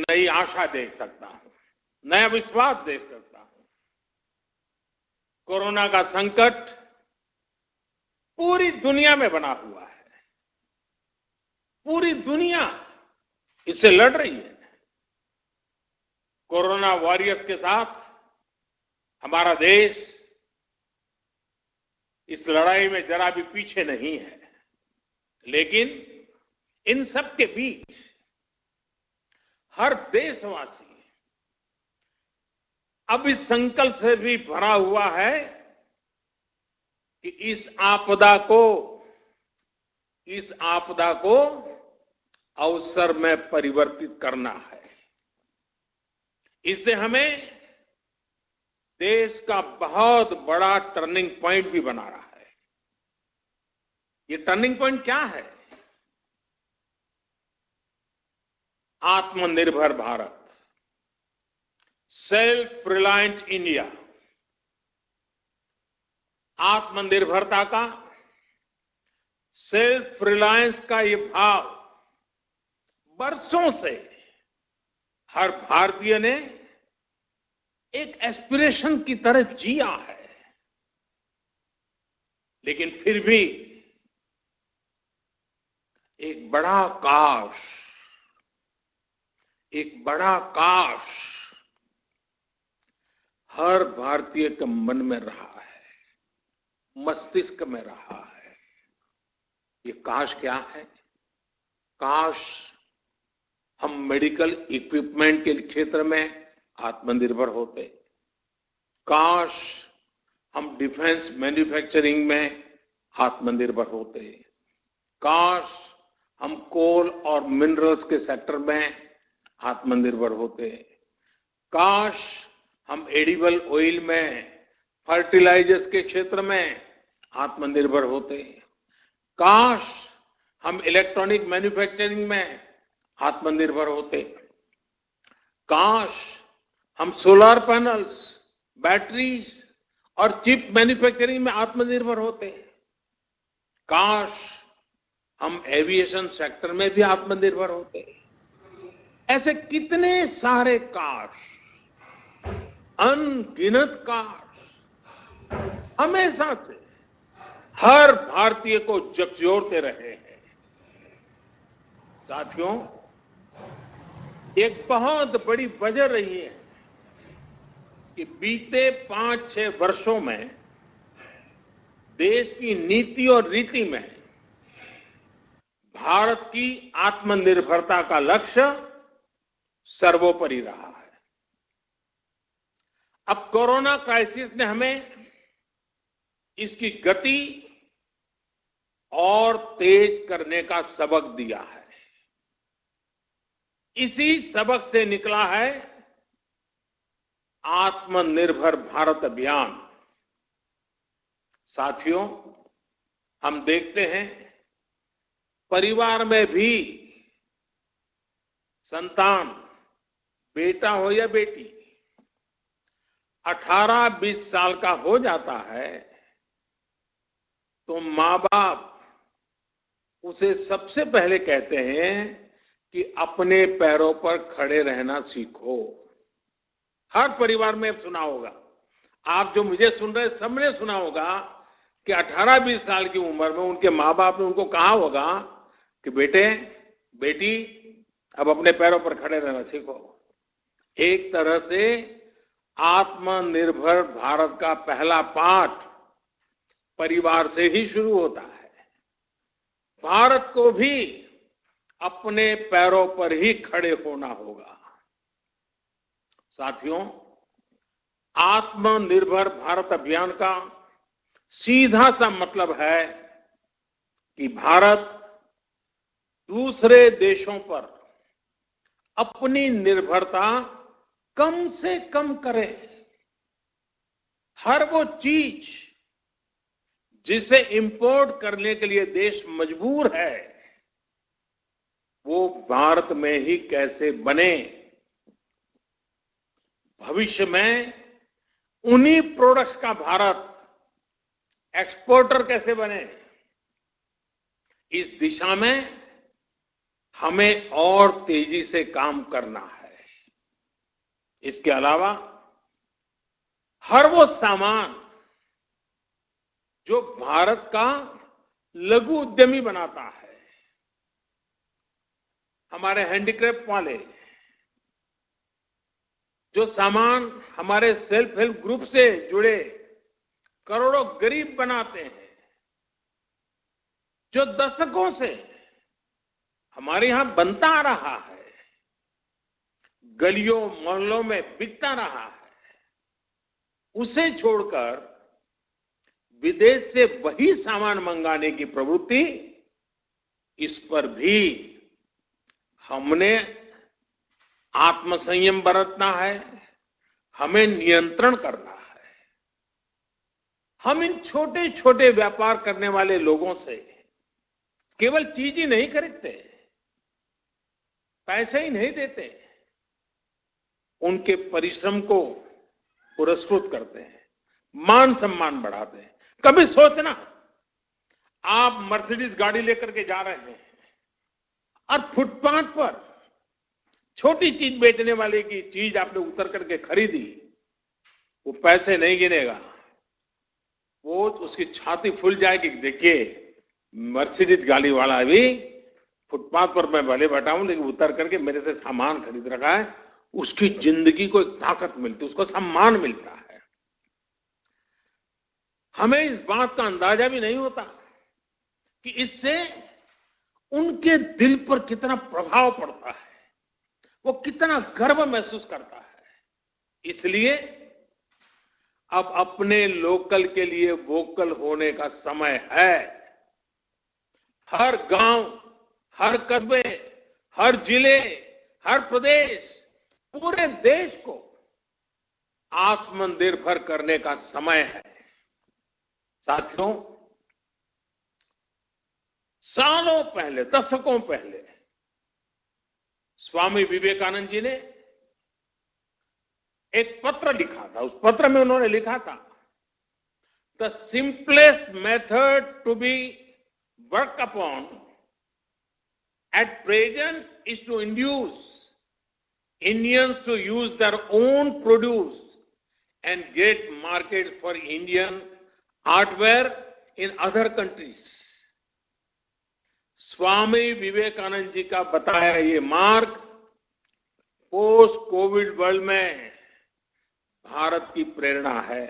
नई आशा देख सकता हूं, नया विश्वास देख सकता हूं। कोरोना का संकट पूरी दुनिया में बना हुआ है। पूरी दुनिया इससे लड़ रही है। कोरोना वॉरियर्स के साथ हमारा देश इस लड़ाई में जरा भी पीछे नहीं है। लेकिन इन सब के बीच हर देशवासी अब इस संकल्प से भी भरा हुआ है कि इस आपदा को अवसर में परिवर्तित करना है। इससे हमें देश का बहुत बड़ा टर्निंग पॉइंट भी बना रहा है। ये टर्निंग पॉइंट क्या है? आत्मनिर्भर भारत, सेल्फ रिलायंट इंडिया। आत्मनिर्भरता का, सेल्फ रिलायंस का ये भाव बरसों से हर भारतीय ने एक एस्पिरेशन की तरह जिया है। लेकिन फिर भी एक बड़ा काश हर भारतीय के मन में रहा है, मस्तिष्क में रहा है। ये काश क्या है? काश हम मेडिकल इक्विपमेंट के क्षेत्र में आत्मनिर्भर होते। काश हम डिफेंस मैन्युफैक्चरिंग में आत्मनिर्भर होते। काश हम कोल और मिनरल्स के सेक्टर में आत्मनिर्भर होते। काश हम एडिबल ऑयल में, फर्टिलाइजर्स के क्षेत्र में आत्मनिर्भर होते। काश हम इलेक्ट्रॉनिक मैन्युफैक्चरिंग में आत्मनिर्भर होते। काश हम सोलर पैनल्स, बैटरीज और चिप मैन्युफैक्चरिंग में आत्मनिर्भर होते। काश हम एविएशन सेक्टर में भी आत्मनिर्भर होते। ऐसे कितने सारे काश, अनगिनत काश हमेशा से हर भारतीय को झकझोरते रहे हैं। साथियों, एक बहुत बड़ी वजह रही है कि बीते 5-6 वर्षों में देश की नीति और रीति में भारत की आत्मनिर्भरता का लक्ष्य सर्वोपरि रहा है। अब कोरोना क्राइसिस ने हमें इसकी गति और तेज करने का सबक दिया है। इसी सबक से निकला है आत्मनिर्भर भारत अभियान। साथियों, हम देखते हैं परिवार में भी संतान, बेटा हो या बेटी, 18-20 साल का हो जाता है तो मां बाप उसे सबसे पहले कहते हैं कि अपने पैरों पर खड़े रहना सीखो। हर परिवार में सुना होगा, आप जो मुझे सुन रहे सबने सुना होगा कि 18-20 साल की उम्र में उनके मां बाप ने उनको कहा होगा कि बेटे, बेटी, अब अपने पैरों पर खड़े रहना सीखो। एक तरह से आत्मनिर्भर भारत का पहला पाठ परिवार से ही शुरू होता है। भारत को भी अपने पैरों पर ही खड़े होना होगा। साथियों, आत्मनिर्भर भारत अभियान का सीधा सा मतलब है कि भारत दूसरे देशों पर अपनी निर्भरता कम से कम करे। हर वो चीज जिसे इंपोर्ट करने के लिए देश मजबूर है, वो भारत में ही कैसे बने। भविष्य में उन्हीं प्रोडक्ट्स का भारत एक्सपोर्टर कैसे बने, इस दिशा में हमें और तेजी से काम करना है। इसके अलावा हर वो सामान जो भारत का लघु उद्यमी बनाता है, हमारे हैंडीक्राफ्ट वाले, जो सामान हमारे सेल्फ हेल्प ग्रुप से जुड़े करोड़ों गरीब बनाते हैं, जो दशकों से हमारे यहां बनता आ रहा है, गलियों मोहल्लों में बिकता रहा है, उसे छोड़कर विदेश से वही सामान मंगाने की प्रवृत्ति, इस पर भी हमने आत्मसंयम बरतना है, हमें नियंत्रण करना है। हम इन छोटे छोटे व्यापार करने वाले लोगों से केवल चीज ही नहीं खरीदते, पैसे ही नहीं देते, उनके परिश्रम को पुरस्कृत करते हैं, मान सम्मान बढ़ाते हैं। कभी सोचना, आप मर्सिडीज गाड़ी लेकर के जा रहे हैं और फुटपाथ पर छोटी चीज बेचने वाले की चीज आपने उतर करके खरीदी, वो पैसे नहीं गिनेगा, वो उसकी छाती फूल जाएगी। देखिए, मर्सिडीज गाड़ी वाला भी फुटपाथ पर मैं भले बैठा हूं, लेकिन उतर करके मेरे से सामान खरीद रखा है, उसकी जिंदगी को एक ताकत मिलती, उसको सम्मान मिलता है। हमें इस बात का अंदाजा भी नहीं होता कि इससे उनके दिल पर कितना प्रभाव पड़ता है, वो कितना गर्व महसूस करता है। इसलिए अब अपने लोकल के लिए वोकल होने का समय है। हर गांव, हर कस्बे, हर जिले, हर प्रदेश, पूरे देश को आत्मनिर्भर करने का समय है। साथियों, सालों पहले, दशकों पहले स्वामी विवेकानंद जी ने एक पत्र लिखा था। उस पत्र में उन्होंने लिखा था, the simplest method to be work upon at present is to induce Indians to use their own produce and get markets for Indian artware in other countries. Swami Vivekananda ji का बताया ये मार्ग पोस्ट कोविड वर्ल्ड में भारत की प्रेरणा है।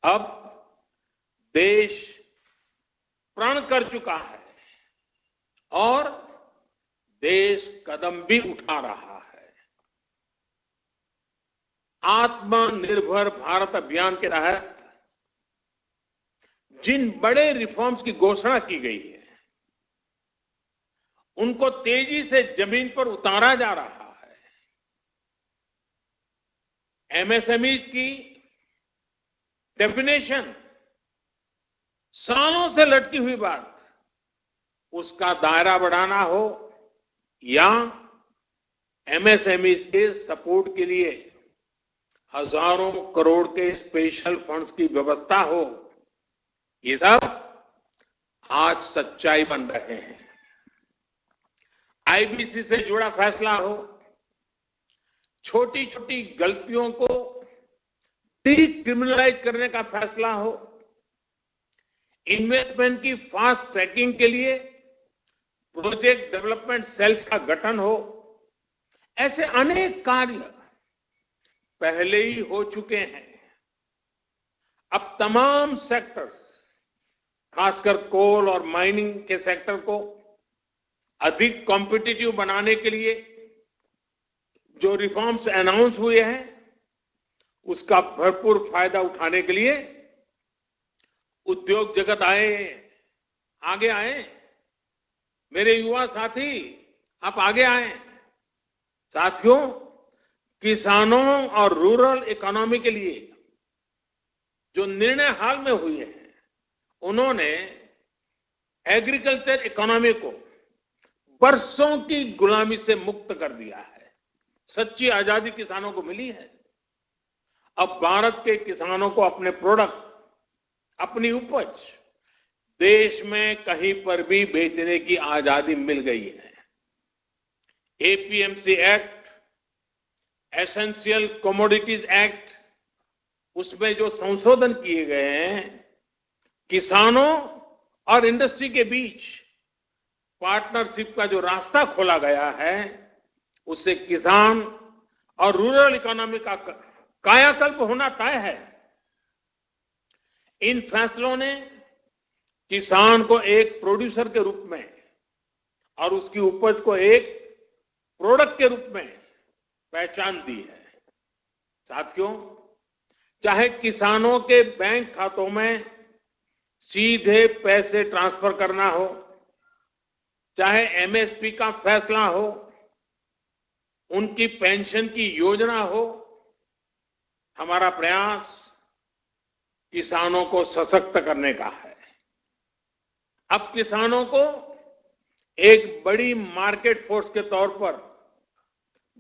अब देश प्रण कर चुका है और देश कदम भी उठा रहा है। आत्मनिर्भर भारत अभियान के तहत जिन बड़े रिफॉर्म्स की घोषणा की गई है, उनको तेजी से जमीन पर उतारा जा रहा है। एमएसएमईज की डेफिनेशन सालों से लटकी हुई बात, उसका दायरा बढ़ाना हो या एमएसएमईज के सपोर्ट के लिए हजारों करोड़ के स्पेशल फंड्स की व्यवस्था हो, ये सब आज सच्चाई बन रहे हैं। आईबीसी से जुड़ा फैसला हो, छोटी छोटी गलतियों को डिक्रिमिनलाइज करने का फैसला हो, इन्वेस्टमेंट की फास्ट ट्रैकिंग के लिए प्रोजेक्ट डेवलपमेंट सेल्स का गठन हो, ऐसे अनेक कार्य पहले ही हो चुके हैं। अब तमाम सेक्टर्स, खासकर कोल और माइनिंग के सेक्टर को अधिक कॉम्पिटिटिव बनाने के लिए जो रिफॉर्म्स अनाउंस हुए हैं, उसका भरपूर फायदा उठाने के लिए उद्योग जगत आगे आए। मेरे युवा साथी, आप आगे आए। साथियों, किसानों और रूरल इकोनॉमी के लिए जो निर्णय हाल में हुए हैं, उन्होंने एग्रीकल्चर इकोनॉमी को बरसों की गुलामी से मुक्त कर दिया है। सच्ची आजादी किसानों को मिली है। अब भारत के किसानों को अपने प्रोडक्ट, अपनी उपज देश में कहीं पर भी बेचने की आजादी मिल गई है। APMC act, essential commodities act, उसमें जो संशोधन किए गए हैं, किसानों और इंडस्ट्री के बीच पार्टनरशिप का जो रास्ता खोला गया है, उससे किसान और रूरल इकोनॉमी का कायाकल्प होना तय है। इन फैसलों ने किसान को एक प्रोड्यूसर के रूप में और उसकी उपज को एक प्रोडक्ट के रूप में पहचान दी है। साथियों, चाहे किसानों के बैंक खातों में सीधे पैसे ट्रांसफर करना हो, चाहे एमएसपी का फैसला हो, उनकी पेंशन की योजना हो, हमारा प्रयास किसानों को सशक्त करने का है। अब किसानों को एक बड़ी मार्केट फोर्स के तौर पर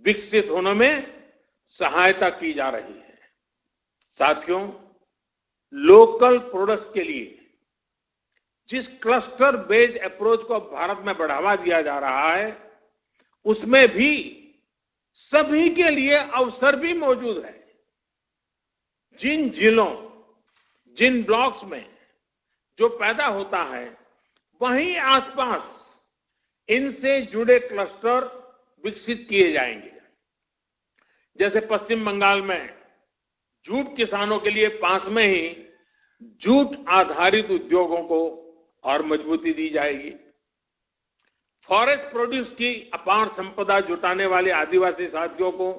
विकसित होने में सहायता की जा रही है। साथियों, लोकल प्रोडक्ट्स के लिए जिस क्लस्टर बेस्ड अप्रोच को भारत में बढ़ावा दिया जा रहा है, उसमें भी सभी के लिए अवसर भी मौजूद है। जिन जिलों, जिन ब्लॉक्स में जो पैदा होता है, वहीं आसपास इनसे जुड़े क्लस्टर विकसित किए जाएंगे। जैसे पश्चिम बंगाल में जूट किसानों के लिए पास में ही जूट आधारित उद्योगों को और मजबूती दी जाएगी। फॉरेस्ट प्रोड्यूस की अपार संपदा जुटाने वाले आदिवासी साथियों को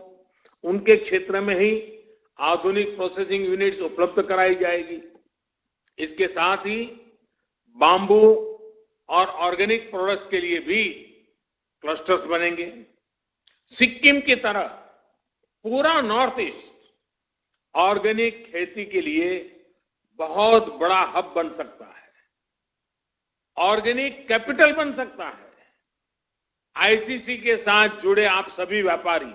उनके क्षेत्र में ही आधुनिक प्रोसेसिंग यूनिट्स उपलब्ध कराई जाएगी। इसके साथ ही बांबू और ऑर्गेनिक प्रोडक्ट्स के लिए भी क्लस्टर्स बनेंगे। सिक्किम की तरह पूरा नॉर्थ ईस्ट ऑर्गेनिक खेती के लिए बहुत बड़ा हब बन सकता है, ऑर्गेनिक कैपिटल बन सकता है। आईसीसी के साथ जुड़े आप सभी व्यापारी